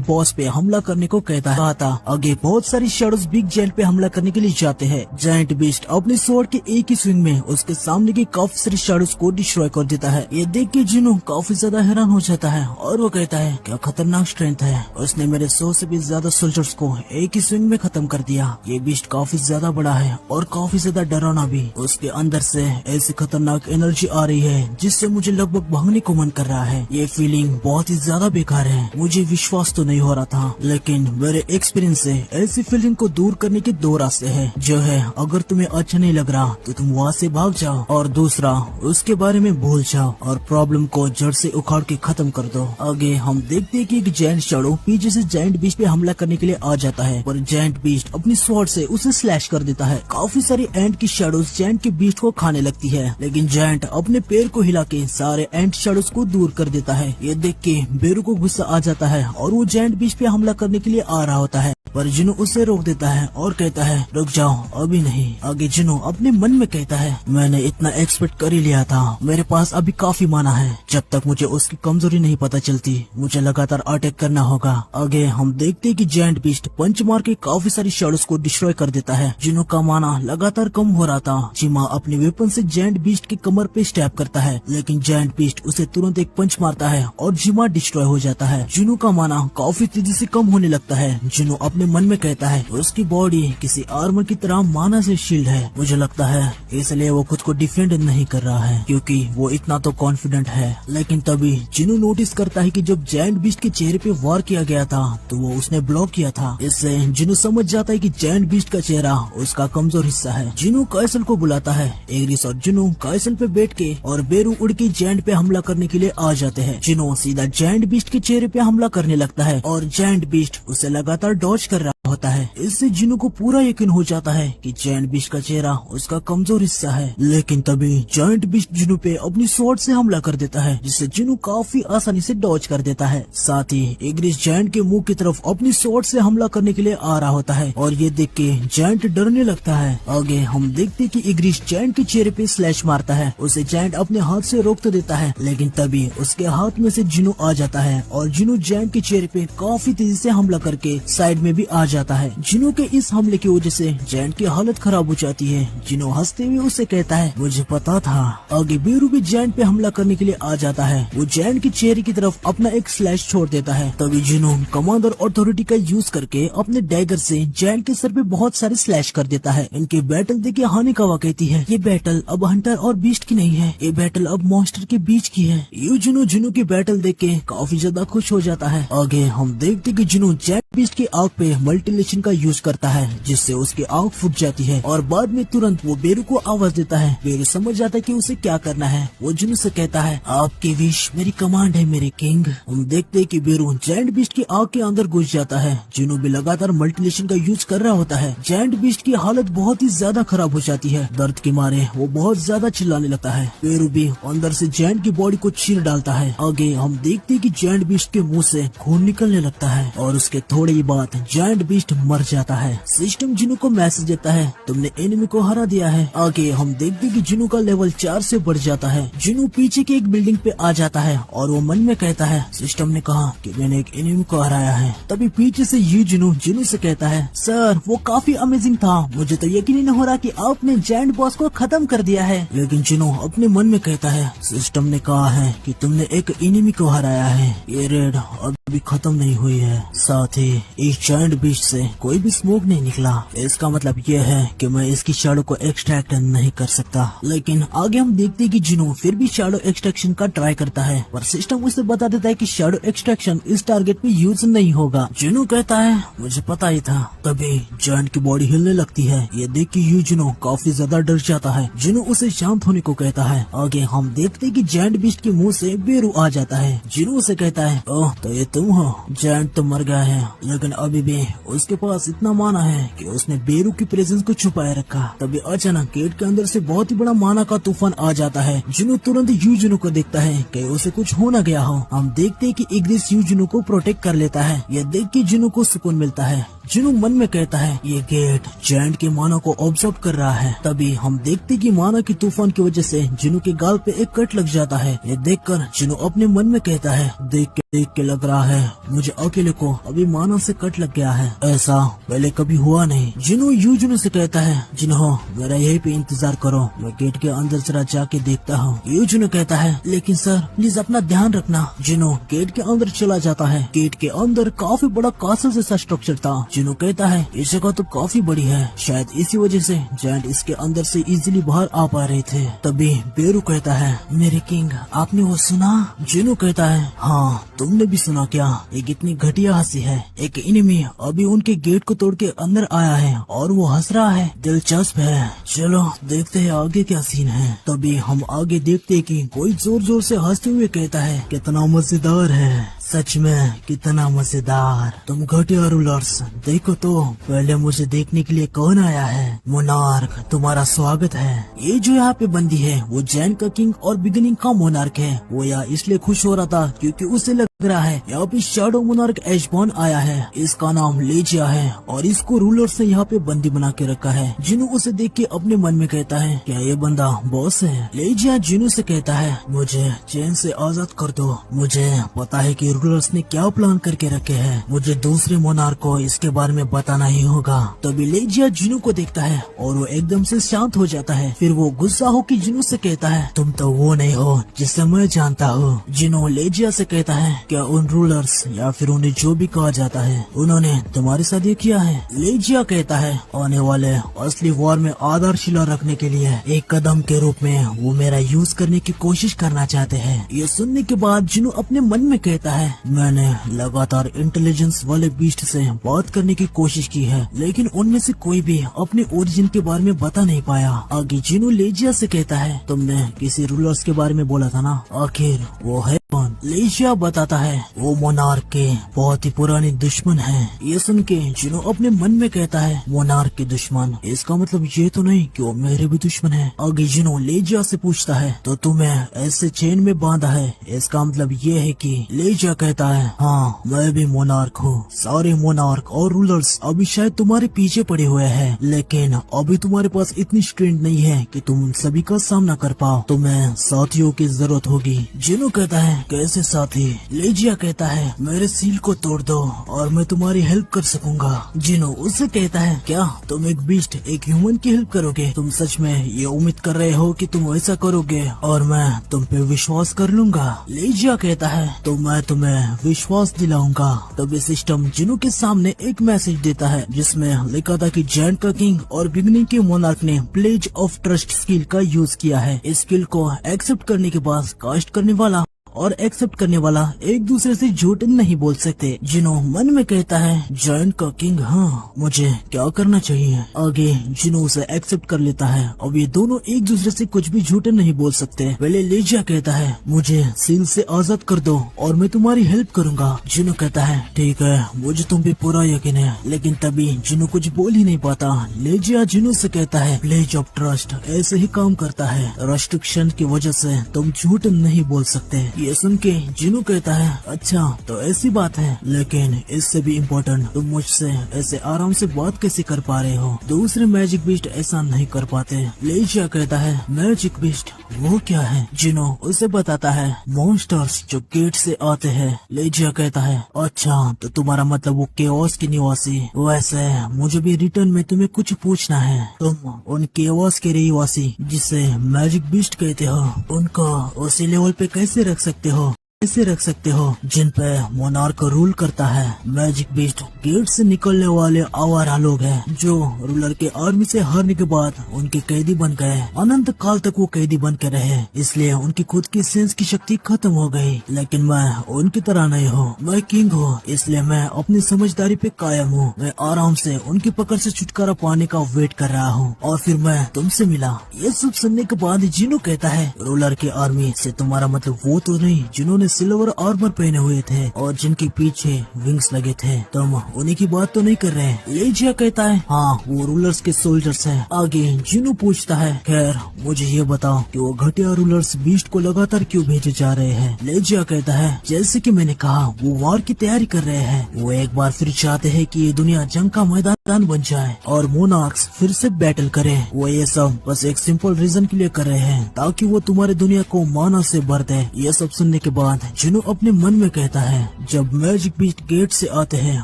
Boss पे हमला करने को कहता था। आगे बहुत सारी शैडोज बिग जायंट पे हमला करने के लिए जाते हैं। जायंट बीस्ट अपने स्वॉर्ड के एक ही स्विंग में उसके सामने की काफी सारी शैडोज को डिस्ट्रॉय कर देता है। ये देख के जिनो काफी ज्यादा हैरान हो जाता है और वो कहता है क्या खतरनाक स्ट्रेंथ है, उसने मेरे 100 से भी ज्यादा सोल्जर्स को एक ही स्विंग में खत्म कर दिया। ये बीस्ट काफी ज्यादा बड़ा है और काफी ज्यादा डरावना भी। उसके अंदर से ऐसी खतरनाक एनर्जी आ रही है जिससे मुझे लगभग भागने को मन कर रहा है। ये फीलिंग बहुत ही ज्यादा बेकार है। मुझे विश्वास तो नहीं हो रहा था, लेकिन मेरे एक्सपीरियंस से ऐसी फीलिंग को दूर करने के 2 रास्ते हैं। जो है, अगर तुम्हें अच्छा नहीं लग रहा तो तुम वहाँ से भाग जाओ, और दूसरा उसके बारे में भूल जाओ और प्रॉब्लम को जड़ से उखाड़ के खत्म कर दो। आगे हम देखते हैं कि एक जायंट शैडो पीछे से जायंट बीस्ट पे हमला करने के लिए आ जाता है, पर जायंट बीस्ट अपनी स्वॉर्ड से उसे स्लैश कर देता है। काफी सारी एंट की शैडोज जायंट के बीस्ट को खाने लगती है, लेकिन जायंट अपने पैर को हिला के सारे एंट शैडोज को दूर कर देता है। ये देख के बेरू को गुस्सा आ जाता है और वो जायंट बीस्ट पे हमला करने के लिए आ रहा होता है, पर जिनो उसे रोक देता है और कहता है रुक जाओ, अभी नहीं। आगे जिनो अपने मन में कहता है मैंने इतना एक्सपेक्ट कर ही लिया था, मेरे पास अभी काफी माना है। जब तक मुझे उसकी कमजोरी नहीं पता चलती मुझे लगातार अटैक करना होगा। आगे हम देखते हैं कि जायंट बीस्ट पंच मार के काफी सारी शैडोज को डिस्ट्रॉय कर देता है। जिनो का माना लगातार कम हो रहा था। जिमा अपने वेपन से जायंट बीस्ट की कमर पे स्टैब करता है, लेकिन जायंट बीस्ट उसे तुरंत एक पंच मारता है और जिमा डिस्ट्रॉय हो जाता है। जिनो का माना काफी तेजी से कम होने लगता है। जिनो अपने मन में कहता है उसकी बॉडी किसी आर्मर की तरह माना से शील्ड है, मुझे लगता है इसलिए वो खुद को डिफेंड नहीं कर रहा है क्योंकि वो इतना तो कॉन्फिडेंट है। लेकिन तभी जिनो नोटिस करता है कि जब जायंट बीस्ट के चेहरे पे वार किया गया था तो वो उसने ब्लॉक किया था। इससे जिनो समझ जाता है कि जायंट बीस्ट का चेहरा उसका कमजोर हिस्सा है। जिनो काइसल को बुलाता है। एग्रिस और जिनो काइसल पे बैठ के और बेरू उड़ के जायंट पे हमला करने के लिए आ जाते हैं। जिनो सीधा जायंट बीस्ट के चेहरे पे हमला करने लगता है और जायंट बीस्ट उसे लगातार डॉज कर रहा होता है। इससे जिनो को पूरा यकीन हो जाता है कि जायंट बीस्ट का चेहरा उसका कमजोर हिस्सा है। लेकिन तभी जायंट बीस्ट जिनो पे अपनी स्वॉर्ड से हमला कर देता है, जिससे जिनो काफी आसानी से डॉज कर देता है। साथ ही एग्रिस जायंट के मुंह की तरफ अपनी स्वॉर्ड से हमला करने के लिए आ रहा होता है और ये देख के जायंट डरने लगता है। आगे हम देखते कि एग्रिस जायंट के चेहरे पे स्लैश मारता है। उसे जायंट अपने हाथ से रोक तो देता है, लेकिन तभी उसके हाथ में से जिनो आ जाता है और जिनो जायंट के चेहरे पे काफी तेजी से हमला करके साइड में भी आ जाता है। जिनो के इस हमले की वजह से जायंट की हालत खराब हो जाती है। जिनो हंसते हुए उसे कहता है मुझे पता था। आगे बेरू भी जायंट पे हमला करने के लिए आ जाता है। वो जायंट के चेहरे की तरफ अपना एक स्लैश छोड़ देता है। तभी जिनो कमांडर अथॉरिटी का यूज करके अपने डैगर से जायंट के सर पे बहुत सारे स्लैश कर देता है। इनकी बैटल देखिए हानिकावा कहती है ये बैटल अब हंटर और बीस्ट की नहीं है, ये बैटल अब मॉन्स्टर के बीच की है। यू जिनो की बैटल देख के काफी ज्यादा खुश हो जाता है। आगे हम देखते कि जिनो जायंट बीस्ट की आग पे मल्टीलेशन का यूज करता है, जिससे उसकी आग फूट जाती है और बाद में तुरंत वो बेरू को आवाज देता है। बेरू समझ जाता है कि उसे क्या करना है। वो जिनो से कहता है आपकी विश मेरी कमांड है मेरे किंग। हम देखते हैं कि बेरू जायंट बीस्ट की आग के अंदर घुस जाता है। जिनो भी लगातार मल्टीलेशन का यूज कर रहा होता है। जायंट बीस्ट की हालत बहुत ही ज्यादा खराब हो जाती है। दर्द के मारे वो बहुत ज्यादा चिल्लाने लगता है। बेरू भी अंदर से जायंट की बॉडी को चीर डालता है। आगे हम देखते हैं कि जायंट बीस्ट के मुंह से खून निकलने लगता है और उसके थोड़ी ही बाद जायंट बीस्ट मर जाता है। सिस्टम जिनो को मैसेज देता है तुमने एनिमी को हरा दिया है। आगे हम देखते कि जिनो का लेवल 4 से बढ़ जाता है। जिनो पीछे की एक बिल्डिंग पे आ जाता है और वो मन में कहता है सिस्टम ने कहा कि मैंने एक एनिमी को हराया है। तभी पीछे से ये जिनो से कहता है सर वो काफी अमेजिंग था, मुझे तो यकीन ही नहीं हो रहा कि आपने जायंट बॉस को खत्म कर दिया है। लेकिन जिनो अपने मन में कहता है सिस्टम ने कहा है कि तुमने एक एनिमी को हराया है, ये रेड अभी खत्म नहीं हुई है। साथ ही इस जायंट बीस्ट से कोई भी स्मोक नहीं निकला, इसका मतलब ये है कि मैं इसकी शैडो को एक्सट्रैक्ट नहीं कर सकता। लेकिन आगे हम देखते हैं कि जिनो फिर भी शैडो एक्सट्रैक्शन का ट्राई करता है, पर सिस्टम उसे बता देता है कि शैडो एक्सट्रैक्शन इस टारगेट पे यूज नहीं होगा। जिनो कहता है मुझे पता ही था। तभी जायंट की बॉडी हिलने लगती है। ये देख के जिनो काफी ज्यादा डर जाता है। जिनो उसे शांत होने को कहता है। आगे हम देखते हैं कि जायंट बीस्ट के मुंह से बेरू आ जाता है। जिनो उसे कहता है ओह तो ये तुम हो। जायंट तो मर गया है, लेकिन अभी भी उसके पास इतना माना है कि उसने बेरू की प्रेजेंस को छुपाए रखा। तभी अचानक गेट के अंदर से बहुत ही बड़ा माना का तूफान आ जाता है। जिनो तुरंत जिनो को देखता है कि उसे कुछ हो न गया हो। हम देखते हैं कि इग्रिस जिनो को प्रोटेक्ट कर लेता है। यह देख के जिनो को सुकून मिलता है। जिनू मन में कहता है ये गेट जायंट के माना को ऑब्जर्व कर रहा है। तभी हम देखते कि माना की तूफान की वजह से जिनू के गाल पे एक कट लग जाता है। ये देखकर जिनू अपने मन में कहता है देख के लग रहा है मुझे अकेले को अभी माना से कट लग गया है, ऐसा पहले कभी हुआ नहीं। जिनू यूजुनो से कहता है जिन्हो मेरा यहीं पे इंतजार करो, मैं गेट के अंदर जरा जाके देखता हूँ। यूजुनो कहता है लेकिन सर प्लीज अपना ध्यान रखना। जिनू गेट के अंदर चला जाता है। गेट के अंदर काफी बड़ा कासल जैसा स्ट्रक्चर था। जिनू कहता है ये जगह तो काफी बड़ी है, शायद इसी वजह से जायंट इसके अंदर से इजीली बाहर आ पा रहे थे। तभी बेरू कहता है मेरे किंग आपने वो सुना? जिनू कहता है हाँ तुमने भी सुना क्या? एक इतनी घटिया हंसी है। एक एनिमी अभी उनके गेट को तोड़ के अंदर आया है और वो हंस रहा है, दिलचस्प है। चलो देखते हैं आगे क्या सीन है। तभी हम आगे देखते हैं कि कोई जोर जोर से हंसते हुए कहता है कितना मजेदार है, सच में कितना मजेदार। तुम घटिया रूलर्स देखो तो पहले मुझे देखने के लिए कौन आया है। मोनार्क तुम्हारा स्वागत है। ये जो यहाँ पे बंदी है वो जैन का किंग और बिगिनिंग का मोनार्क है। वो यहाँ इसलिए खुश हो रहा था क्योंकि उसे लग रहा है यहाँ पे शैडो मोनार्क एशबॉर्न आया है। इसका नाम लेजिया है और इसको रूलर्स ने यहाँ पे बंदी बना के रखा है। जिनू उसे देख के अपने मन में कहता है क्या ये बंदा बॉस है? लेजिया जिनू से कहता है मुझे चैन से आजाद कर दो, मुझे पता है कि रूलर्स ने क्या प्लान करके रखे हैं, मुझे दूसरे मोनार्क को इसके बारे में बताना ही होगा। तभी लेजिया जिनू को देखता है और वो एकदम से शांत हो जाता है। फिर वो गुस्सा हो कि जिनू से कहता है तुम तो वो नहीं हो जिसे मैं जानता हूँ। जिनू लेजिया से कहता है क्या उन रूलर्स या फिर उन्हें जो भी कहा जाता है उन्होंने तुम्हारे साथ ये किया है? लेजिया कहता है आने वाले असली वॉर में आधारशिला रखने के लिए एक कदम के रूप में वो मेरा यूज करने की कोशिश करना चाहते हैं। ये सुनने के बाद जिनू अपने मन में कहता है मैंने लगातार इंटेलिजेंस वाले बीस्ट से बात करने की कोशिश की है लेकिन उनमें से कोई भी अपने ओरिजिन के बारे में बता नहीं पाया। आगे जिनू लेजिया से कहता है तुमने किसी रूलर्स के बारे में बोला था ना, आखिर वो है कौन? लेजिया बताता है वो मोनार्क के बहुत ही पुराने दुश्मन है। ये सुन के जिनू अपने मन में कहता है मोनार्क के दुश्मन, इसका मतलब ये तो नहीं कि वो मेरे भी दुश्मन है। आगे जिनू लेजिया से पूछता है तो तुम्हें ऐसे चेन में बांधा है, इसका मतलब ये है कि लेजिया कहता है हाँ मैं भी मोनार्क हूँ। सारे मोनार्क और रूलर्स अभी शायद तुम्हारे पीछे पड़े हुए हैं लेकिन अभी तुम्हारे पास इतनी स्ट्रेंथ नहीं है कि तुम उन सभी का सामना कर पाओ, तुम्हें साथियों की जरूरत होगी। जिनू कहता है कैसे साथी? लेजिया कहता है मेरे सील को तोड़ दो और मैं तुम्हारी हेल्प कर सकूंगा। जिनू उससे कहता है क्या तुम एक बीस्ट एक ह्यूमन की हेल्प करोगे? तुम सच में ये उम्मीद कर रहे हो कि तुम ऐसा करोगे और मैं तुम पे विश्वास कर लूंगा? लेजिया कहता है तो मैं तुम्हें विश्वास दिलाऊंगा। तब ये सिस्टम जिनू के सामने एक मैसेज देता है जिसमें लिखा था कि जैंट का किंग और बिगनिंग के मोनार्क ने प्लेज ऑफ ट्रस्ट स्किल का यूज किया है। इस स्किल को एक्सेप्ट करने के बाद कास्ट करने वाला और एक्सेप्ट करने वाला एक दूसरे से झूठ नहीं बोल सकते। जिनो मन में कहता है जॉइंट का किंग हाँ मुझे क्या करना चाहिए? आगे जिनो उसे एक्सेप्ट कर लेता है। अब ये दोनों एक दूसरे से कुछ भी झूठ नहीं बोल सकते। पहले लेजिया कहता है मुझे सील से आजाद कर दो और मैं तुम्हारी हेल्प करूंगा। जिनो कहता है ठीक है मुझे तुम पे पूरा यकीन है, लेकिन तभी जिनो कुछ बोल ही नहीं पाता। लेजिया जिनो से कहता है प्लेज ऑफ ट्रस्ट ऐसे ही काम करता है, रेस्ट्रिक्शन की वजह से तुम झूठ नहीं बोल सकते। ये सुन के जिनू कहता है अच्छा तो ऐसी बात है, लेकिन इससे भी इम्पोर्टेंट तुम मुझसे ऐसे आराम से बात कैसे कर पा रहे हो? दूसरे मैजिक बीस्ट ऐसा नहीं कर पाते। लेजिया कहता है मैजिक बीस्ट वो क्या है? जिनू उसे बताता है मॉन्स्टर्स जो गेट से आते हैं। लेजिया कहता है अच्छा तो तुम्हारा मतलब वो केओस के निवासी। वैसे मुझे भी रिटर्न में तुम्हें कुछ पूछना है, तुम उन केओस के रहवासी जिसे मैजिक बीस्ट कहते हो उनको उसी लेवल पे कैसे रख सकते हो जिन पे मोनार्क रूल करता है? मैजिक बीस्ट गेट से निकलने वाले आवारा लोग हैं जो रूलर के आर्मी से हारने के बाद उनके कैदी बन गए। अनंत काल तक वो कैदी बन के रहे, इसलिए उनकी खुद की सेंस की शक्ति खत्म हो गई। लेकिन मैं उनकी तरह नहीं हूँ, मैं किंग हूँ, इसलिए मैं अपनी समझदारी पे कायम हूँ। मैं आराम से उनकी पकड़ से छुटकारा पाने का वेट कर रहा हूँ और फिर मैं तुमसे मिला। ये सब सुनने के बाद जिनू कहता है रूलर की आर्मी से तुम्हारा मतलब वो तो नहीं जिन्होंने सिल्वर आर्मर पहने हुए थे और जिनके पीछे विंग्स लगे थे। तुम उन्हीं की बात तो नहीं कर रहे? लेजिया कहता है हाँ, वो रूलर्स के सोल्जर्स हैं। आगे जिनो पूछता है खैर मुझे ये बताओ कि वो घटिया रूलर्स बीस्ट को लगातार क्यों भेजे जा रहे हैं? लेजिया कहता है जैसे कि मैंने कहा वो वॉर की तैयारी कर रहे हैं। वो एक बार फिर चाहते हैं कि ये दुनिया जंग का मैदान बन जाए और मोनार्क्स फिर से बैटल करे। वो ये सब बस एक सिंपल रीजन के लिए कर रहे हैं ताकि वो तुम्हारी दुनिया को माना से भर दे। ये सब सुनने के बाद जिनो अपने मन में कहता है जब मैजिक बीस्ट गेट से आते हैं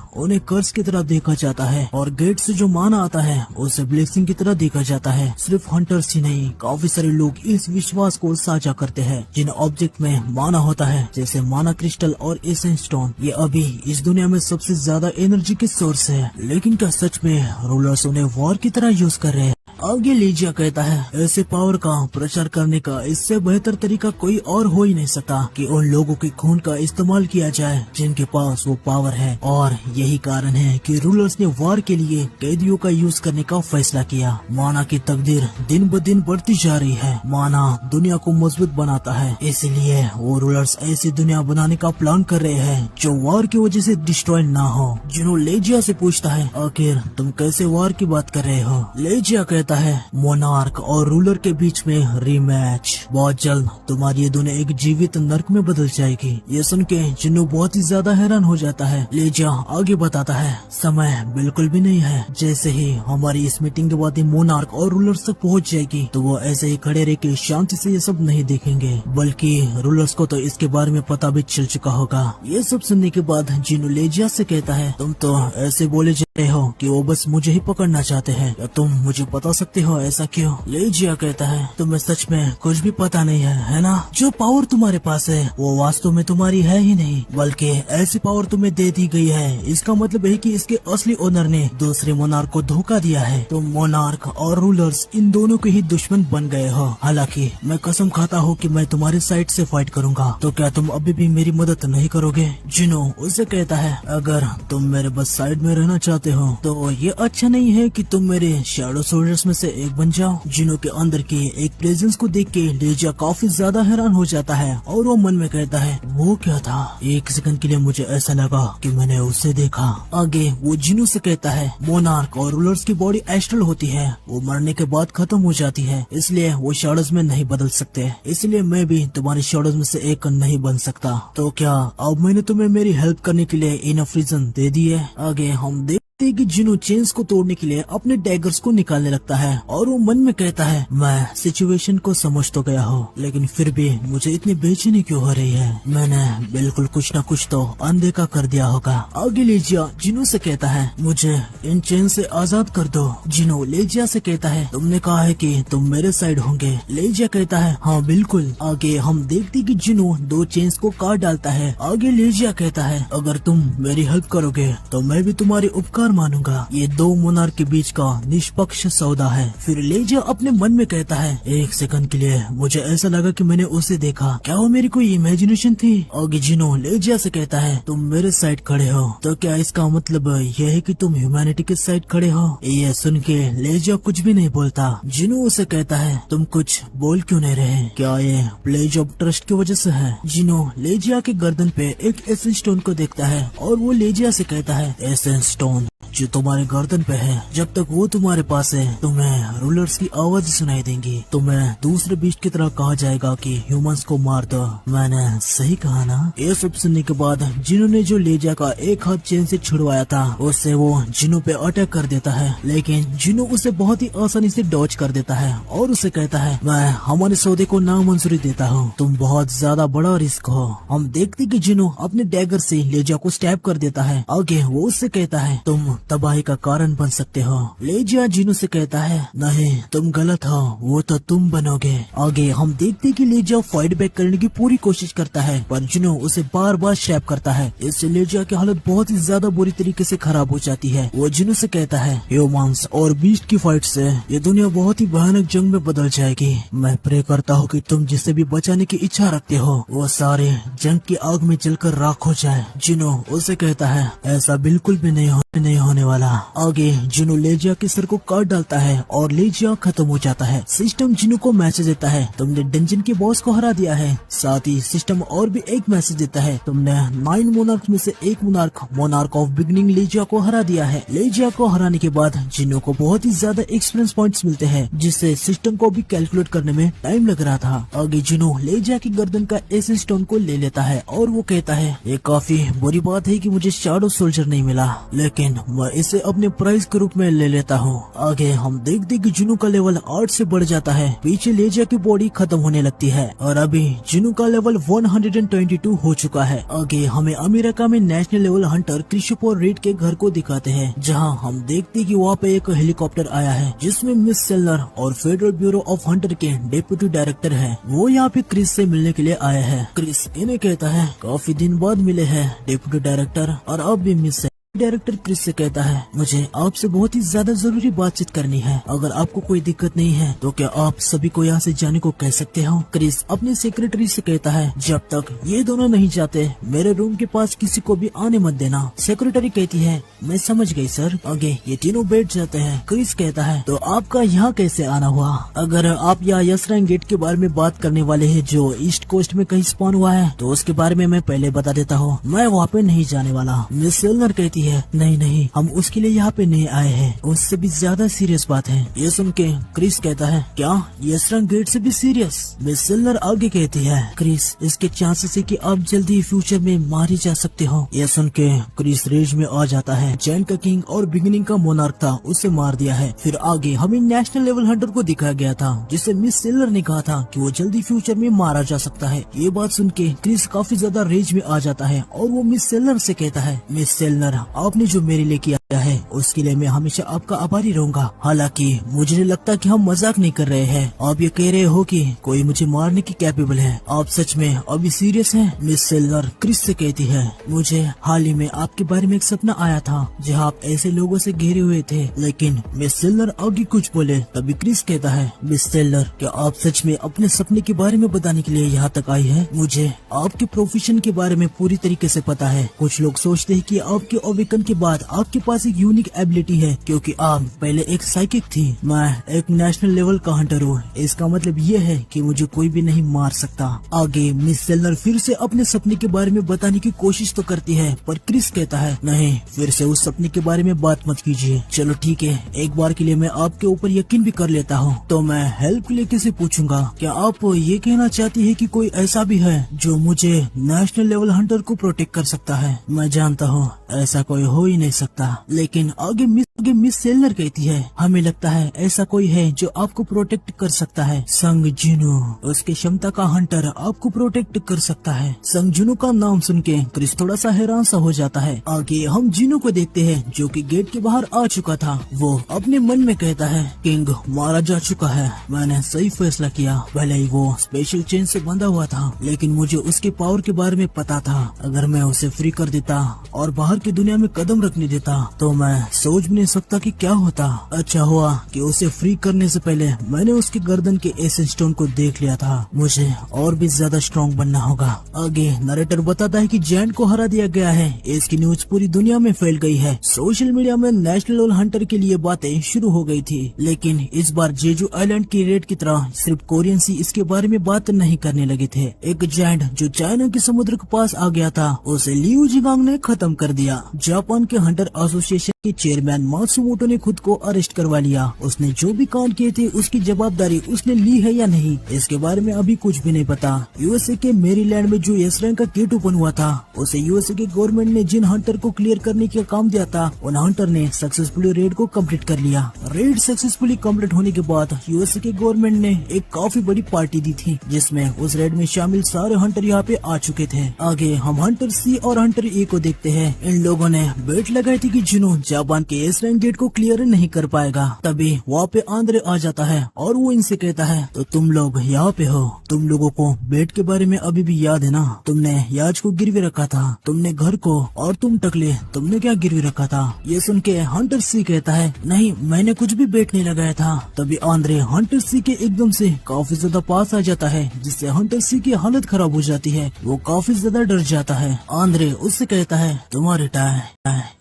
उन्हें कर्स की तरह देखा जाता है और गेट से जो माना आता है उसे ब्लेसिंग की तरह देखा जाता है। सिर्फ हंटर्स ही नहीं, काफी सारे लोग इस विश्वास को साझा करते हैं जिन ऑब्जेक्ट में माना होता है जैसे माना क्रिस्टल और एसेंस स्टोन। ये अभी इस दुनिया में सबसे ज्यादा एनर्जी के सोर्स है। लेकिन क्या सच में रूलर्स उन्हें वॉर की तरह यूज कर रहे हैं? आगे लेजिया कहता है ऐसे पावर का प्रचार करने का इससे बेहतर तरीका कोई और हो ही नहीं सकता कि उन लोगों के खून का इस्तेमाल किया जाए जिनके पास वो पावर है। और यही कारण है कि रूलर्स ने वॉर के लिए कैदियों का यूज करने का फैसला किया। माना की तकदीर दिन ब दिन बढ़ती जा रही है। माना दुनिया को मजबूत बनाता है, इसलिए वो रूलर्स ऐसी दुनिया बनाने का प्लान कर रहे हैं जो वॉर की वजह से डिस्ट्रॉय ना हो। जिनो लेजिया से पूछता है आखिर तुम कैसे वॉर की बात कर रहे हो? लेजिया कहता है मोनार्क और रूलर के बीच में रीमैच। बहुत जल्द तुम्हारी ये दुनिया एक जीवित नर्क में बदल जाएगी। ये सुन के जिन्नू बहुत ही ज्यादा हैरान हो जाता है। लेजिया आगे बताता है समय बिल्कुल भी नहीं है। जैसे ही हमारी इस मीटिंग के बाद मोनार्क और रूलर्स तक पहुंच जाएगी तो वो ऐसे ही खड़े रह के शांति से ये सब नहीं देखेंगे, बल्कि रूलर्स को तो इसके बारे में पता भी चल चुका होगा। ये सब सुनने के बाद जिन्नू लेजिया से कहता है तुम तो ऐसे बोले जा रहे हो कि वो बस मुझे ही पकड़ना चाहते हैं, या तुम मुझे बता सकते हो ऐसा क्यों? लेजिया कहता है तुम्हें सच में कुछ भी पता नहीं है ना? जो पावर तुम्हारे पास है वो वास्तव में तुम्हारी है ही नहीं, बल्कि ऐसी पावर तुम्हें दे दी गई है। इसका मतलब है कि इसके असली ओनर ने दूसरे मोनार्क को धोखा दिया है। तुम मोनार्क और रूलर्स इन दोनों के ही दुश्मन बन गए हो। हालांकि मैं कसम खाता हूँ कि मैं तुम्हारी साइड से फाइट करूंगा, तो क्या तुम अभी भी मेरी मदद नहीं करोगे? जिनो उसे कहता है अगर तुम मेरे बस साइड में रहना चाहते हो तो ये अच्छा नहीं है कि तुम मेरे शैडो सोल्जर्स में से एक बन जाओ। जिनो के अंदर के एक प्रेजेंस को देख के लेजिया काफी ज्यादा हैरान हो जाता है और वो मन में कहता है वो क्या था? एक सेकंड के लिए मुझे ऐसा लगा कि मैंने उसे देखा। आगे वो जिनो से कहता है मोनार्क और रूलर्स की बॉडी एस्ट्रल होती है, वो मरने के बाद खत्म हो जाती है, इसलिए वो शैडोज में नहीं बदल सकते। इसलिए मैं भी तुम्हारी शैडोज में से एक नहीं बन सकता। तो क्या अब मैंने तुम्हें मेरी हेल्प करने के लिए इनफ रीजन दे दी है? आगे हम कि जिनो चेन्स को तोड़ने के लिए अपने डैगर्स को निकालने लगता है और वो मन में कहता है मैं सिचुएशन को समझ तो गया हूँ, लेकिन फिर भी मुझे इतनी बेचैनी क्यों हो रही है? मैंने बिल्कुल कुछ न कुछ तो अनदेखा कर दिया होगा। आगे लेजिया जिनो से कहता है मुझे इन चेन से आजाद कर दो। जिनो लेजिया से कहता है तुमने कहा है कि तुम मेरे साइड होंगे। लेजिया कहता है हाँ बिल्कुल। आगे हम देखते कि जिनो दो चेन्स को काट डालता है। आगे लेजिया कहता है अगर तुम मेरी हेल्प करोगे तो मैं भी तुम्हारे उपकार मानूंगा। ये दो मोनार्क के बीच का निष्पक्ष सौदा है। फिर लेजिया अपने मन में कहता है एक सेकंड के लिए मुझे ऐसा लगा कि मैंने उसे देखा, क्या वो मेरी कोई इमेजिनेशन थी? आगे जिनो लेजिया से कहता है तुम मेरे साइड खड़े हो, तो क्या इसका मतलब यह है कि तुम ह्यूमैनिटी के साइड खड़े हो? ये सुन के लेजिया कुछ भी नहीं बोलता। जिनो उसे कहता है तुम कुछ बोल क्यों नहीं रहे? क्या ये प्लेज ऑफ ट्रस्ट की वजह से है? जिनो लेजिया के गर्दन पे एक एसेंस स्टोन को देखता है और वो लेजिया से कहता है एसेंस स्टोन जो तुम्हारे गर्दन पे है, जब तक वो तुम्हारे पास है तुम्हें रूलर्स की आवाज सुनाई देंगी। तुम्हें दूसरे बीस्ट की तरह कहा जाएगा कि ह्यूमंस को मार दो। मैंने सही कहा ना? ये सब सुनने के बाद जिनो ने जो लेजिया का एक हाथ चेन से छुड़वाया था उससे वो जिनो पे अटैक कर देता है, लेकिन जिनो उसे बहुत ही आसानी से डॉज कर देता है और उसे कहता है मैं हमारे सौदे को नामंजूरी देता हूँ, तुम बहुत ज्यादा बड़ा रिस्क हो। हम देखते कि जिनो अपने डैगर से लेजिया को स्टैब कर देता है। आगे वो उससे कहता है तुम तबाही का कारण बन सकते हो। लेजिया जिनो से कहता है नहीं तुम गलत हो, वो तो तुम बनोगे। आगे हम देखते कि लेजिया फाइट बैक करने की पूरी कोशिश करता है पर जिनो उसे बार बार स्टैब करता है। इससे लेजिया की हालत बहुत ही ज्यादा बुरी तरीके से खराब हो जाती है। वो जिनो से कहता है ह्यूमंस और बीस्ट की फाइट से ये दुनिया बहुत ही भयानक जंग में बदल जाएगी। मैं प्रे करता हूँ कि तुम जिसे भी बचाने की इच्छा रखते हो वो सारे जंग की आग में जलकर राख हो जाए। जिनो उसे कहता है ऐसा बिल्कुल भी नहीं होने नहीं होने वाला। आगे जिनो लेजिया के सर को काट डालता है और लेजिया खत्म हो जाता है। सिस्टम जिनो को मैसेज देता है, तुमने डंजन के बॉस को हरा दिया है। साथ ही सिस्टम और भी एक मैसेज देता है, तुमने 9 मोनार्क में से एक मोनार्क ऑफ बिगनिंग लेजिया को हरा दिया है। लेजिया को हराने के बाद जिनो को बहुत ही ज्यादा एक्सपीरियंस पॉइंट्स मिलते हैं, जिससे सिस्टम को भी कैलकुलेट करने में टाइम लग रहा था। आगे जिनो लेजिया की गर्दन का एसेंस स्टोन को ले लेता है और वो कहता है, ये काफी बुरी बात है कि मुझे शैडो सोल्जर नहीं मिला, लेकिन मैं इसे अपने प्राइज के रूप में ले लेता हूँ। आगे हम देखते कि जिनो का लेवल 8 से बढ़ जाता है। पीछे लेजिया की बॉडी खत्म होने लगती है और अभी जिनो का लेवल 122 हो चुका है। आगे हमें अमेरिका में national level Hunter Christopher read के घर को दिखाते हैं, जहां हम देखते कि वहाँ पे एक हेलीकॉप्टर आया है जिसमें मिस सेलर और फेडरल ब्यूरो ऑफ हंटर के डेप्यूटी डायरेक्टर है। वो यहाँ पे क्रिस से मिलने के लिए आए हैं। क्रिस इन्हें कहता है, काफी दिन बाद मिले हैं डेप्यूटी डायरेक्टर, और अब भी मिस डायरेक्टर क्रिस से कहता है, मुझे आपसे बहुत ही ज्यादा जरूरी बातचीत करनी है। अगर आपको कोई दिक्कत नहीं है तो क्या आप सभी को यहाँ से जाने को कह सकते हो। क्रिस अपने सेक्रेटरी से कहता है, जब तक ये दोनों नहीं जाते मेरे रूम के पास किसी को भी आने मत देना। सेक्रेटरी कहती है, मैं समझ गई सर। आगे ये तीनों बैठ जाते हैं। क्रिस कहता है, तो आपका यहाँ कैसे आना हुआ? अगर आप यहाँ यसरंग गेट के बारे में बात करने वाले हैं जो ईस्ट कोस्ट में कहीं स्पॉन हुआ है, तो उसके बारे में मैं पहले बता देता हूँ, मैं वहाँ पे नहीं जाने वाला। मिस सेलर कहती है, नहीं, हम उसके लिए यहाँ पे नहीं आए हैं, उससे भी ज्यादा सीरियस बात है। ये सुन के क्रिस कहता है, क्या यसरंग गेट से भी सीरियस? मिस सेलर आगे कहती है, क्रिस इसके चांसेस है कि आप जल्दी फ्यूचर में मारे जा सकते हो। ये सुन के क्रिस रेज में आ जाता है। जैन का किंग और बिगिनिंग का मोनार्क था, उसे मार दिया है। फिर आगे हमें नेशनल लेवल हंटर को दिखाया गया था, जिसे मिस सेलर ने कहा था कि वो जल्दी फ्यूचर में मारा जा सकता है। ये बात सुन के क्रिस काफी ज्यादा रेज में आ जाता है और वो मिस सेलर से कहता है, मिस सेलर आपने जो मेरे लिए किया है उसके लिए मैं हमेशा आपका आभारी रहूंगा। हालांकि मुझे नहीं लगता कि हम मजाक नहीं कर रहे हैं। आप ये कह रहे हो कि कोई मुझे मारने की कैपेबल है, आप सच में अभी सीरियस हैं? मिस सेलर क्रिस से कहती है, मुझे हाल ही में आपके बारे में एक सपना आया था जहां आप ऐसे लोगों से घेरे हुए थे। लेकिन मिस सेलर आगे कुछ बोले तभी क्रिस कहता है, मिस सेलर क्या आप सच में अपने सपने के बारे में बताने के लिए यहाँ तक आई है? मुझे आपके प्रोफेशन के बारे में पूरी तरीके से पता है। कुछ लोग सोचते हैं कि आपके अवेकन के बाद आपके पास एक यूनिक एबिलिटी है, क्योंकि आप पहले एक साइकिक थी। मैं एक नेशनल लेवल का हंटर हूँ, इसका मतलब ये है कि मुझे कोई भी नहीं मार सकता। आगे मिस सेलर फिर से अपने सपने के बारे में बताने की कोशिश तो करती है, पर क्रिस कहता है, नहीं, फिर से उस सपने के बारे में बात मत कीजिए। चलो ठीक है, एक बार के लिए मैं आपके ऊपर यकीन भी कर लेता हूँ, तो मैं हेल्प के लिए किसे पूछूंगा? क्या आप ये कहना चाहती है कि कोई ऐसा भी है जो मुझे नेशनल लेवल हंटर को प्रोटेक्ट कर सकता है? मैं जानता हूँ ऐसा कोई हो ही नहीं सकता, लेकिन आगे मिस सेलर कहती है, हमें लगता है ऐसा कोई है जो आपको प्रोटेक्ट कर सकता है। संग जिनो, उसकी क्षमता का हंटर आपको प्रोटेक्ट कर सकता है। संग जिनो का नाम सुन के क्रिस थोड़ा सा हैरान सा हो जाता है। आगे हम जिनो को देखते हैं जो कि गेट के बाहर आ चुका था। वो अपने मन में कहता है, किंग मारा जा चुका है, मैंने सही फैसला किया। भले ही वो स्पेशल चेन से बंधा हुआ था, लेकिन मुझे उसके पावर के बारे में पता था। अगर मैं उसे फ्री कर देता और बाहर की दुनिया में कदम रखने देता तो मैं सोच भी नहीं सकता कि क्या होता। अच्छा हुआ कि उसे फ्री करने से पहले मैंने उसके गर्दन के एसेंस स्टोन को देख लिया था। मुझे और भी ज्यादा स्ट्रॉन्ग बनना होगा। आगे नरेटर बताता है कि जैंट को हरा दिया गया है। इसकी न्यूज पूरी दुनिया में फैल गई है। सोशल मीडिया में नेशनल लेवल हंटर के लिए बातें शुरू हो गई थी, लेकिन इस बार जेजू आइलैंड की रेड की तरह सिर्फ कोरियन सी इसके बारे में बात नहीं करने लगे थे। एक जैंट जो चाइना के समुद्र के पास आ गया था, उसे लियू जिगांग ने खत्म कर दिया। जापान के हंटर एसोसिएशन के चेयरमैन मात्सुमोटो ने खुद को अरेस्ट करवा लिया। उसने जो भी कांड किए थे उसकी जवाबदारी उसने ली है या नहीं, इसके बारे में अभी कुछ भी नहीं पता। यूएसए के मेरीलैंड में जो यसरंग का गेट ओपन हुआ था, उसे यूएसए के गवर्नमेंट ने जिन हंटर को क्लियर करने का काम दिया था, उन हंटर ने सक्सेसफुली रेड को कंप्लीट कर लिया। रेड सक्सेसफुली कंप्लीट होने के बाद यूएसए के गवर्नमेंट ने एक काफी बड़ी पार्टी दी थी, जिसमें उस रेड में शामिल सारे हंटर यहाँ पे आ चुके थे। आगे हम हंटर सी और हंटर ए को देखते हैं। इन लोगों ने बेट लगाई थी कि जिनो जापान के यसरंग गेट को क्लियर नहीं कर पाएगा। तभी वहाँ पे आंद्रे आ जाता है और वो इनसे कहता है, तो तुम लोग यहाँ पे हो, तुम लोगों को बेट के बारे में अभी भी याद है ना? तुमने याज को गिरवी रखा था, तुमने घर को, और तुम टकले, तुमने क्या गिरवी रखा था? ये सुन के हंटर सी कहता है, नहीं, मैंने कुछ भी बेट नहीं लगाया था। तभी आंद्रे हंटर सी के एकदम से काफी ज्यादा पास आ जाता है, जिससे हंटर सी की हालत खराब हो जाती है। वो काफी ज्यादा डर जाता है। आंद्रे उससे कहता है, तुम्हारे टाइम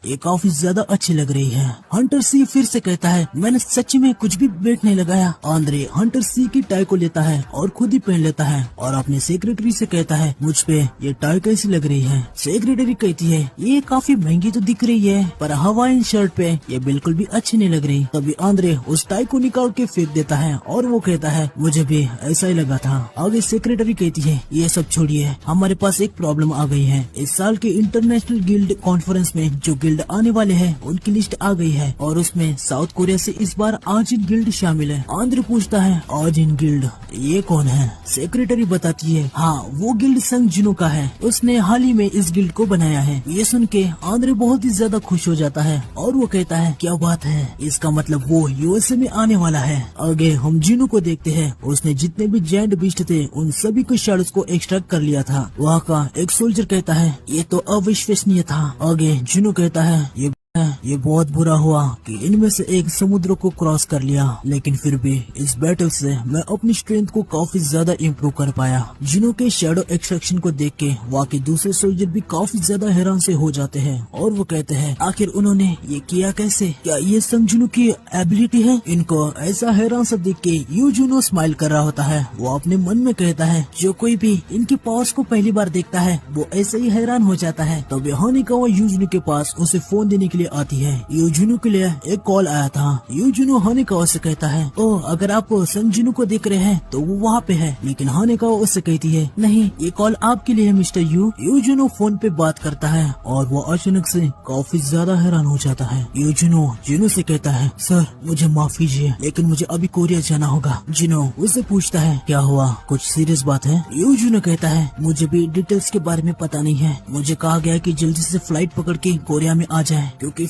ये काफी ज्यादा अच्छी लग रही है। हंटर सी फिर से कहता है मैंने सच में कुछ भी बेट नहीं लगाया। आंद्रे हंटर सी की टाई को लेता है और खुद ही पहन लेता है और अपने सेक्रेटरी से कहता है मुझ पे ये टाई कैसी लग रही है। सेक्रेटरी कहती है ये काफी महंगी तो दिख रही है पर हवाईन शर्ट पे ये बिल्कुल भी अच्छी नहीं लग रही। तभी आंद्रे उस टाई को निकाल के फेंक देता है और वो कहता है मुझे भी ऐसा ही लगा था। आगे सेक्रेटरी कहती है ये सब छोड़िए, हमारे पास एक प्रॉब्लम आ गई है। इस साल के इंटरनेशनल गिल्ड कॉन्फ्रेंस में जो गिल्ड आने वाले हैं उनकी लिस्ट आ गई है और उसमें साउथ कोरिया से इस बार आजिन गिल्ड शामिल है। आंद्रे पूछता है आजिन गिल्ड ये कौन है? सेक्रेटरी बताती है हाँ वो गिल्ड संग जिनो का है, उसने हाल ही में इस गिल्ड को बनाया है। ये सुन के आंद्रे बहुत ही ज्यादा खुश हो जाता है और वो कहता है क्या बात है, इसका मतलब वो यूएसए में आने वाला है। आगे हम जिनो को देखते हैं, उसने जितने भी जायंट बीस्ट थे उन सभी के शैडोज को एक्सट्रैक्ट कर लिया था। वहाँ का एक सोल्जर कहता है ये तो अविश्वसनीय था। आगे जिनो कहता है ये बहुत बुरा हुआ कि इनमें से एक समुद्र को क्रॉस कर लिया, लेकिन फिर भी इस बैटल से मैं अपनी स्ट्रेंथ को काफी ज्यादा इम्प्रूव कर पाया। जिनो के शैडो एक्सट्रैक्शन को देख के वहाँ के दूसरे सोल्जर भी काफी ज्यादा हैरान से हो जाते हैं और वो कहते हैं आखिर उन्होंने ये किया कैसे? क्या ये संग जिनो की एबिलिटी है? इनको ऐसा हैरान सा देख के यूजुनो स्माइल कर रहा होता है। वो अपने मन में कहता है जो कोई भी इनकी पावर्स को पहली बार देखता है वो ऐसे ही हैरान हो जाता है। तब हानिकावा यूजुनो के पास उसे फोन देने के लिए आती है। यूजुनो के लिए एक कॉल आया था। यूजुनो हानिकावा से कहता है ओह अगर आप संजिनो को देख रहे हैं तो वो वहाँ पे है, लेकिन हानिकावा उससे कहती है नहीं ये कॉल आपके लिए है मिस्टर यू। यूजुनो फोन पे बात करता है और वो अचानक से काफी ज्यादा हैरान हो जाता है। यूजुनो जिनो से कहता है सर मुझे माफ कीजिए लेकिन मुझे अभी कोरिया जाना होगा। जिनो उससे पूछता है क्या हुआ, कुछ सीरियस बात है? यूजुनो कहता है मुझे भी डिटेल्स के बारे में पता नहीं है, मुझे कहा गया कि जल्दी से फ्लाइट पकड़ के कोरिया में आ जाए क्योंकि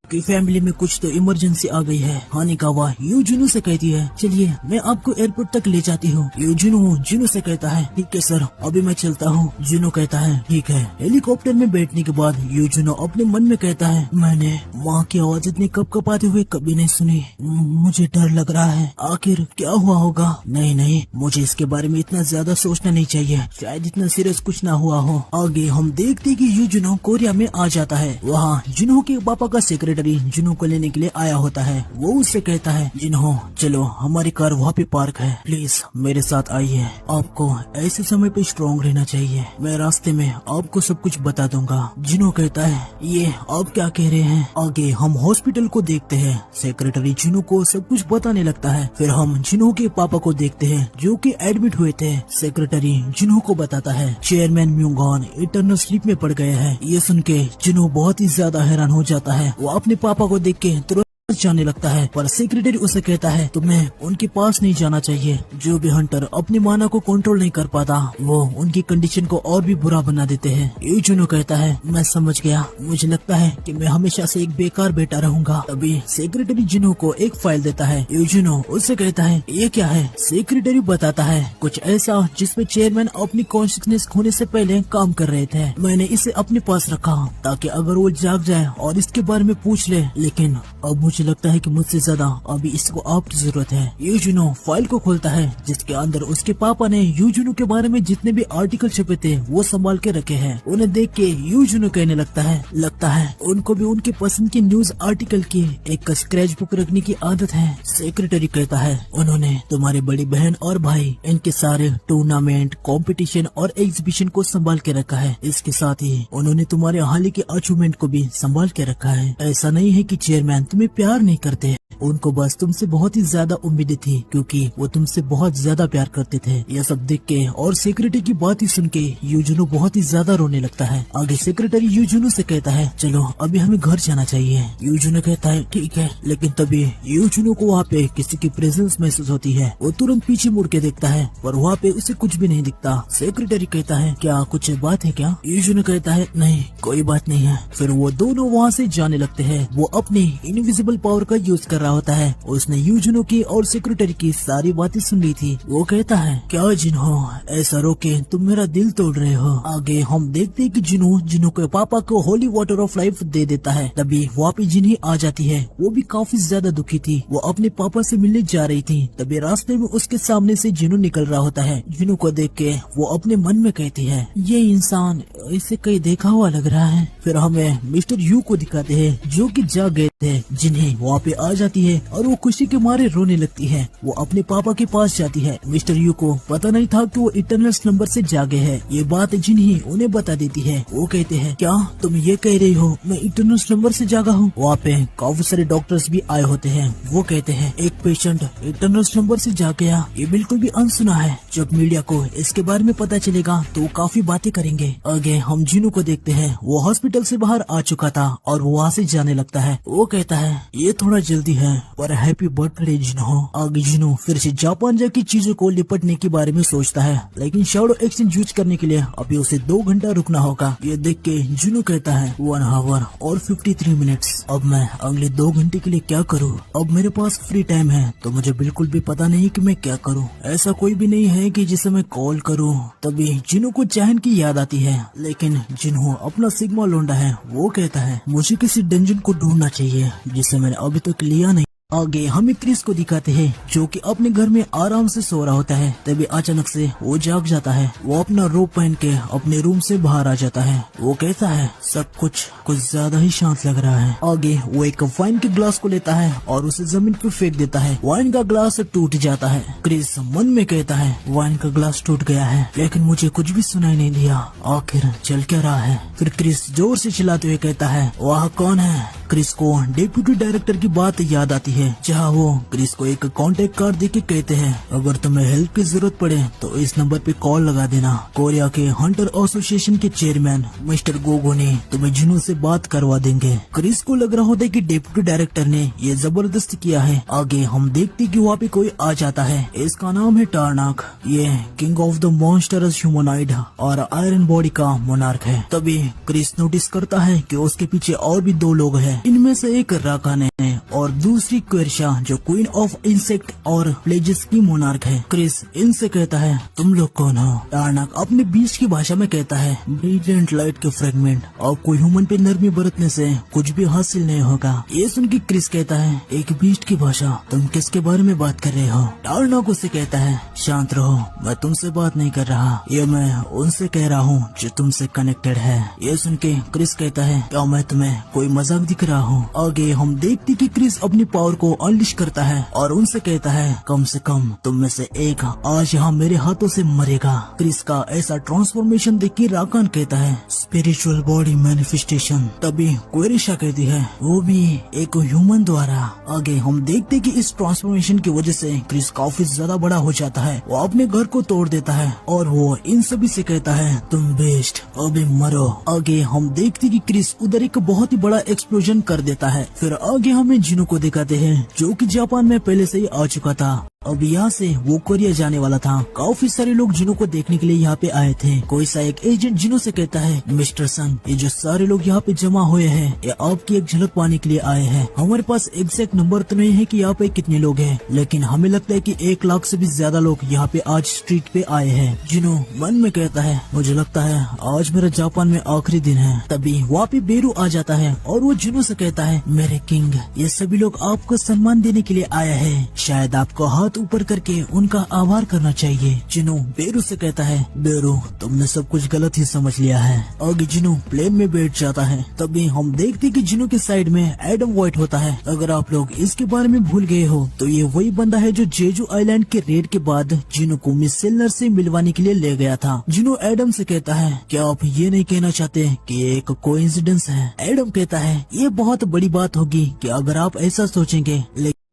फैमिली में कुछ तो इमरजेंसी आ गई है। हानिकावा यूजुनो से कहती है चलिए मैं आपको एयरपोर्ट तक ले जाती हूँ। यूजुनो जिनो से कहता है ठीक है सर अभी मैं चलता हूँ। जिनो कहता है ठीक है। हेलीकॉप्टर में बैठने के बाद यूजुनो अपने मन में कहता है मैंने माँ की आवाज इतनी कपकपाते हुए कभी नहीं सुनी, मुझे डर लग रहा है, आखिर क्या हुआ होगा? नहीं मुझे इसके बारे में इतना ज्यादा सोचना नहीं चाहिए, शायद इतना सीरियस कुछ ना हुआ हो। आगे हम देखते कि यूजुनो कोरिया में आ जाता है। वहाँ जिनो के पापा का सेक्रेटरी जिनो को लेने के लिए आया होता है। वो उससे कहता है जिनो चलो हमारी कार वहाँ पे पार्क है, प्लीज मेरे साथ आइए, आपको ऐसे समय पे स्ट्रॉन्ग रहना चाहिए, मैं रास्ते में आपको सब कुछ बता दूंगा। जिनो कहता है ये आप क्या कह रहे हैं? आगे हम हॉस्पिटल को देखते हैं। सेक्रेटरी जिनो को सब कुछ बताने लगता है। फिर हम जिनो के पापा को देखते हैं जो कि एडमिट हुए थे। सेक्रेटरी जिनो को बताता है चेयरमैन म्यूंगॉन इटरनल स्लीप में पड़ गए हैं। ये सुन के जिनो बहुत ही ज्यादा हैरान हो जाता है। वो अपने पापा को देख के तुरंत जाने लगता है पर सेक्रेटरी उसे कहता है तुम्हें उनके पास नहीं जाना चाहिए। जो भी हंटर अपनी माना को कंट्रोल नहीं कर पाता वो उनकी कंडीशन को और भी बुरा बना देते हैं। यूजुनो कहता है मैं समझ गया, मुझे लगता है कि मैं हमेशा से एक बेकार बेटा रहूंगा। तभी सेक्रेटरी जिनो को एक फाइल देता है। यूजुनो उससे कहता है ये क्या है? सेक्रेटरी बताता है कुछ ऐसा जिसमें चेयरमैन अपनी कॉन्शियसनेस खोने से पहले काम कर रहे थे। मैंने इसे अपने पास रखा ताकि अगर वो जाग जाए और इसके बारे में पूछ ले, लेकिन अब मुझे लगता है कि मुझसे ज्यादा अभी इसको आपकी जरूरत है। यूजुनो फाइल को खोलता है जिसके अंदर उसके पापा ने यूजुनो के बारे में जितने भी आर्टिकल छपे थे वो संभाल के रखे हैं। उन्हें देख के यूजुनो कहने लगता है उनको भी उनके पसंद की न्यूज आर्टिकल की एक स्क्रैच बुक रखने की आदत है। सेक्रेटरी कहता है उन्होंने तुम्हारी बड़ी बहन और भाई इनके सारे टूर्नामेंट, कंपटीशन और एग्जीबिशन को संभाल के रखा है। इसके साथ ही उन्होंने तुम्हारे हाल ही के अचीवमेंट को भी संभाल के रखा है। ऐसा नहीं है कि चेयरमैन तुम्हें प्यार नहीं करते, उनको बस तुमसे बहुत ही ज्यादा उम्मीदें थी क्योंकि वो तुमसे बहुत ज्यादा प्यार करते थे। यह सब देख के और सेक्रेटरी की बात ही सुन के यूजुनो बहुत ही ज्यादा रोने लगता है। आगे सेक्रेटरी यूजुनो से कहता है चलो अभी हमें घर जाना चाहिए। यूजुनो कहता है ठीक है, लेकिन तभी यूजुनो को वहाँ पे किसी की प्रेजेंस महसूस होती है। वो तुरंत पीछे मुड़ के देखता है पर वहाँ पे उसे कुछ भी नहीं दिखता। सेक्रेटरी कहता है क्या कुछ बात है क्या? यूजुनो कहता है नहीं कोई बात नहीं है। फिर वो दोनों वहाँ से जाने लगते हैं। वो अपनी इनविजिबल पावर का यूज कर रहा होता है उसने यूजुनो की और सेक्रेटरी की सारी बातें सुन ली थी। वो कहता है क्या जिन्हो ऐसा रोके तुम मेरा दिल तोड़ रहे हो। आगे हम देखते हैं कि जिन्हो के पापा को होली वाटर ऑफ लाइफ दे देता है। तभी वहाँ पे जिन्ही आ जाती है। वो भी काफी ज्यादा दुखी थी। वो अपने पापा से मिलने जा रही थी। तभी रास्ते में उसके सामने से जिन्हो निकल रहा होता है। जिन्हो को देख के वो अपने मन में कहती है ये इंसान इसे कहीं देखा हुआ लग रहा है। फिर हमें मिस्टर यू को दिखाते हैं जो कि जाग गए थे। जिन्हें वहाँ पे आ जाती है और वो खुशी के मारे रोने लगती है। वो अपने पापा के पास जाती है। मिस्टर यू को पता नहीं था कि वो इटरनल्स नंबर से जागे हैं। ये बात जिन्हें उन्हें बता देती है। वो कहते हैं क्या तुम ये कह रही हो मैं इटरनल्स नंबर से जागा हूँ। वहाँ पे काफी सारे डॉक्टर्स भी आए होते हैं। वो कहते हैं एक पेशेंट इटरनल्स नंबर से जाग गया ये बिल्कुल भी अनसुना है। जब मीडिया को इसके बारे में पता चलेगा तो वो काफी बातें करेंगे। आगे हम जिन्हो को देखते हैं। वो हॉस्पिटल से बाहर आ चुका था और वो वहाँ से जाने लगता है। वो कहता है ये थोड़ा जल्दी है पर हैप्पी बर्थडे जिन्हो। आगे जिन्हो फिर से जापान जाके चीजों को लिपटने के बारे में सोचता है लेकिन शैडो एक्सचेंज यूज करने के लिए अभी उसे 2 घंटा रुकना होगा। ये देख के जिन्हो कहता है 1 आवर और 53 मिनट्स। अब मैं अगले 2 घंटे के लिए क्या करूँ। अब मेरे पास फ्री टाइम है तो मुझे बिल्कुल भी पता नहीं कि मैं क्या करूँ। ऐसा कोई भी नहीं है कि जिसे मैं कॉल करूँ। तभी जिन्हो को चैन की याद आती है लेकिन जिन्हो अपना सिग्मा लोंडा है। वो कहता है मुझे किसी डंजन को ढूंढना चाहिए जिसे मैंने अभी तक लिया नहीं। आगे हमें क्रिस को दिखाते हैं जो कि अपने घर में आराम से सो रहा होता है। तभी अचानक से वो जाग जाता है। वो अपना रोब पहन के अपने रूम से बाहर आ जाता है। वो कहता है सब कुछ ज्यादा ही शांत लग रहा है। आगे वो एक वाइन के ग्लास को लेता है और उसे जमीन पर फेंक देता है। वाइन का ग्लास टूट जाता है। क्रिस मन में कहता है वाइन का ग्लास टूट गया है लेकिन मुझे कुछ भी सुनाई नहीं दिया। आखिर चल क्या रहा है। फिर क्रिस जोर से चिल्लाते हुए कहता है वह कौन है। क्रिस को डिप्यूटी डायरेक्टर की बात याद आती है जहाँ वो क्रिस को एक कॉन्टेक्ट कार्ड देके कहते हैं अगर तुम्हें हेल्प की जरूरत पड़े तो इस नंबर पे कॉल लगा देना। कोरिया के हंटर एसोसिएशन के चेयरमैन मिस्टर गोगो ने तुम्हें जिन्हो से बात करवा देंगे। क्रिस को लग रहा होता है कि डिप्यूटी डायरेक्टर ने ये जबरदस्ती किया है। आगे हम देखते कि वहाँ पे कोई आ जाता है। इसका नाम है टार्नाक। ये king of the monstrous humanoid और आयरन बॉडी का मोनार्क है। तभी क्रिस नोटिस करता है कि उसके पीछे और भी 2 लोग हैं। इनमें से एक राकाने है और दूसरी क्वेरशा जो क्वीन ऑफ इंसेक्ट और प्लेजेस की मोनार्क है। क्रिस इनसे कहता है तुम लोग कौन हो। टार्नाक अपने बीच की भाषा में कहता है ब्रिलियंट लाइट के फ्रेगमेंट। आपको ह्यूमन पे नरमी बरतने से कुछ भी हासिल नहीं होगा। ये सुन के क्रिस कहता है एक बीस्ट की भाषा तुम किसके बारे में बात कर रहे हो। टार्नाक उसे कहता है शांत रहो मैं तुमसे बात नहीं कर रहा। ये मैं उनसे कह रहा हूँ जो तुमसे कनेक्टेड है। ये सुन के क्रिस कहता है क्या मैं तुम्हें कोई मजाक दिख रहा हूँ। आगे हम देखते कि क्रिस अपनी पावर को अनलिश करता है और उनसे कहता है कम से कम तुम में से एक आज यहाँ मेरे हाथों से मरेगा। क्रिस का ऐसा ट्रांसफॉर्मेशन देख के राकान कहता है स्पिरिचुअल बॉडी मैनिफेस्टेशन। तभी क्वेरिशा कहती है वो भी एक ह्यूमन द्वारा। आगे हम देखते कि इस ट्रांसफॉर्मेशन की वजह से क्रिस काफी ज्यादा बड़ा हो जाता है। वो अपने घर को तोड़ देता है और वो इन सभी से कहता है तुम बेस्ट अभी मरो। आगे हम देखते कि क्रिस उधर एक बहुत ही बड़ा एक्सप्लोजन कर देता है। फिर आगे हमें जिन्हो को दिखाते हैं जो कि जापान में पहले से ही आ चुका था। अब यहाँ से वो कोरिया जाने वाला था। काफी सारे लोग जिन्हो को देखने के लिए यहाँ पे आए थे। कोई सा एक एजेंट जिन्हो से कहता है मिस्टर सन ये जो सारे लोग यहाँ पे जमा हुए हैं ये आपकी एक झलक पाने के लिए आए हैं। हमारे पास एग्जैक्ट नंबर तो नहीं है कि यहाँ पे कितने लोग हैं लेकिन हमें लगता है कि 1 लाख से भी ज्यादा लोग यहाँ पे आज स्ट्रीट पे आए हैं। जिन्हो मन में कहता है मुझे लगता है आज मेरा जापान में आखिरी दिन है। तभी वहाँ पे बेरू आ जाता है और वो जिन्हो से कहता है मेरे किंग ये सभी लोग आपको सम्मान देने के लिए आया है। शायद आपको हाथ ऊपर करके उनका आभार करना चाहिए। जिन्हो बेरू से कहता है बेरू तुमने सब कुछ गलत ही समझ लिया है। आगे जिन्हो प्लेन में बैठ जाता है। तभी हम देखते कि जिन्हो के साइड में एडम व्हाइट होता है। अगर आप लोग इसके बारे में भूल गए हो तो ये वही बंदा है जो जेजू आइलैंड के रेड के बाद जिन्हो को मिस सेलर से मिलवाने के लिए ले गया था। जिन्हो एडम से कहता है क्या आप ये नहीं कहना चाहते कि ये एक कोइंसिडेंस है। एडम कहता है ये बहुत बड़ी बात होगी कि अगर आप ऐसा सोचेंगे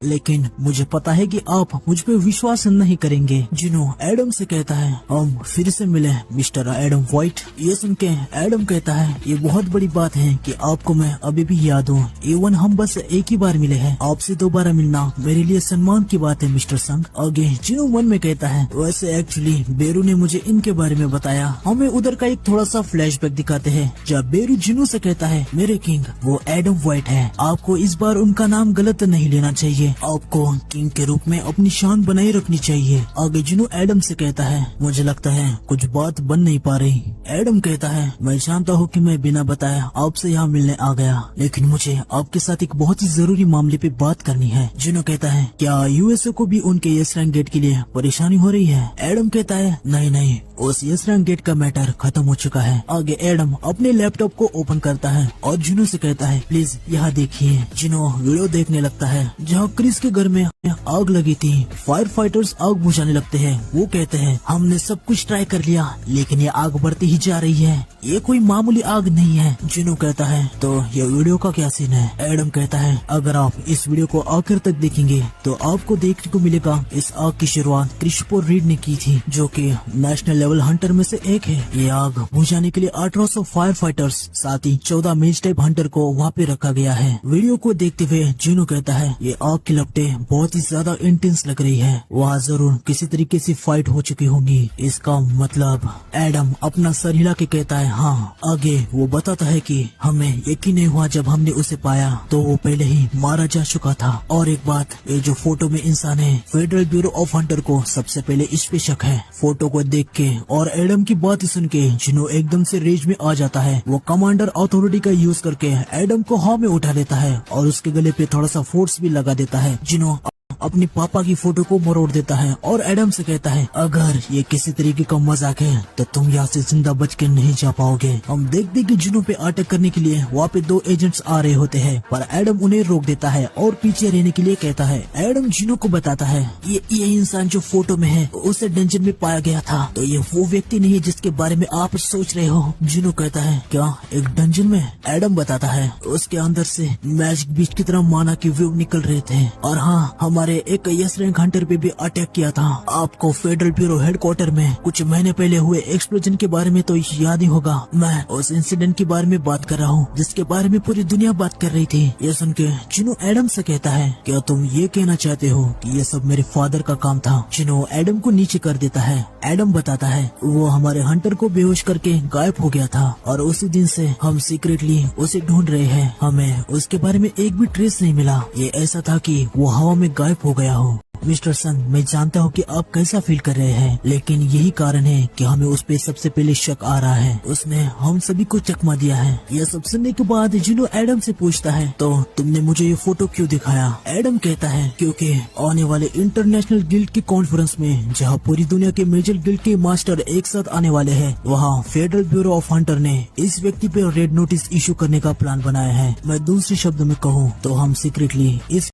लेकिन मुझे पता है कि आप मुझ पे विश्वास नहीं करेंगे। जिनो एडम से कहता है हम फिर से मिले मिस्टर एडम व्हाइट। ये सुन के एडम कहता है ये बहुत बड़ी बात है कि आपको मैं अभी भी याद हूँ। इवन हम बस एक ही बार मिले हैं, आपसे दोबारा मिलना मेरे लिए सम्मान की बात है मिस्टर संग। आगे जिनो मन में कहता है वैसे एक्चुअली बेरू ने मुझे इनके बारे में बताया। हमें उधर का एक थोड़ा सा फ्लैशबैक दिखाते हैं जब बेरू जिनो से कहता है मेरे किंग वो एडम व्हाइट है, आपको इस बार उनका नाम गलत नहीं लेना चाहिए, आपको किंग के रूप में अपनी शान बनाए रखनी चाहिए। आगे जिनो एडम से कहता है मुझे लगता है कुछ बात बन नहीं पा रही। एडम कहता है मैं जानता हूँ कि मैं बिना बताए आपसे यहाँ मिलने आ गया, लेकिन मुझे आपके साथ एक बहुत ही जरूरी मामले पे बात करनी है। जिनो कहता है क्या यूएसए को भी उनके यस रैंक गेट के लिए परेशानी हो रही है? एडम कहता है नहीं, उस यस रैंक गेट का मैटर खत्म हो चुका है। आगे एडम अपने लैपटॉप को ओपन करता है और जिनो से कहता है प्लीज यहाँ देखिए। जिनो वीडियो देखने लगता है जहाँ क्रिस के घर में आग लगी थी। फायर फाइटर्स आग बुझाने लगते हैं। वो कहते हैं हमने सब कुछ ट्राई कर लिया लेकिन ये आग बढ़ती ही जा रही है, ये कोई मामूली आग नहीं है। जिनो कहता है तो ये वीडियो का क्या सीन है? एडम कहता है अगर आप इस वीडियो को आखिर तक देखेंगे तो आपको देखने को मिलेगा इस आग की शुरुआत क्रिस्टोफर रीड ने की थी, जो कि नेशनल लेवल हंटर में से एक है। ये आग बुझाने के लिए 1800 फायर फाइटर्स साथ ही 14 मेज टाइप हंटर को वहाँ पे रखा गया है। वीडियो को देखते हुए जिनो कहता है ये आग की लपटें बहुत ही ज्यादा इंटेंस लग रही है, वहाँ जरूर किसी तरीके से फाइट हो चुकी होंगी। इसका मतलब एडम अपना सर हिला के कहता है हाँ। आगे वो बताता है कि हमें यकीन नहीं हुआ जब हमने उसे पाया तो वो पहले ही मारा जा चुका था। और एक बात, ये जो फोटो में इंसान है फेडरल ब्यूरो ऑफ हंटर को सबसे पहले इस पे शक है। फोटो को देख के और एडम की बात सुन के जिनो एकदम से रेज में आ जाता है। वो कमांडर अथॉरिटी का यूज करके एडम को हवा में उठा लेता है और उसके गले पे थोड़ा सा फोर्स भी लगा देता है। जिनो अपने पापा की फोटो को मरोड़ देता है और एडम से कहता है अगर ये किसी तरीके का मजाक है तो तुम यहाँ से जिंदा बच के नहीं जा पाओगे। हम देखते कि जिनो पे अटैक करने के लिए वहाँ पे 2 एजेंट्स आ रहे होते हैं, पर एडम उन्हें रोक देता है और पीछे रहने के लिए कहता है। एडम जिनो को बताता है ये इंसान जो फोटो में है उसे डंजन में पाया गया था, तो ये वो व्यक्ति नहीं है जिसके बारे में आप सोच रहे हो। जिनो कहता है क्या एक डंजन में? एडम बताता है उसके अंदर से मैजिक बीच की तरह माना की वेव निकल रहे थे और हाँ हमारे एक यस रैंक हंटर पे भी अटैक किया था। आपको फेडरल ब्यूरो हेडक्वार्टर में कुछ महीने पहले हुए एक्सप्लोजन के बारे में तो याद ही होगा। मैं उस इंसिडेंट के बारे में बात कर रहा हूँ जिसके बारे में पूरी दुनिया बात कर रही थी। ये सुन के जिनो एडम से कहता है क्या तुम ये कहना चाहते हो कि ये सब मेरे फादर का काम था? जिनो एडम को नीचे कर देता है। एडम बताता है वो हमारे हंटर को बेहोश करके गायब हो गया था और उसी दिन से हम सीक्रेटली उसे ढूंढ रहे हैं। हमें उसके बारे में एक भी ट्रेस नहीं मिला। ये ऐसा था कि वो हवा में गायब हो गया हो। मिस्टर सन, मैं जानता हूँ कि आप कैसा फील कर रहे हैं, लेकिन यही कारण है कि हमें उस पे सबसे पहले शक आ रहा है। उसने हम सभी को चकमा दिया है। यह सब सुनने के बाद जिनो एडम से पूछता है तो तुमने मुझे ये फोटो क्यों दिखाया? एडम कहता है क्योंकि आने वाले इंटरनेशनल गिल्ड की कॉन्फ्रेंस में जहाँ पूरी दुनिया के मेजर गिल्ड के मास्टर एक साथ आने वाले हैं, वहाँ फेडरल ब्यूरो ऑफ हंटर ने इस व्यक्ति पे रेड नोटिस इशू करने का प्लान बनाया है। मैं दूसरे शब्द में कहूँ तो हम सीक्रेटली इस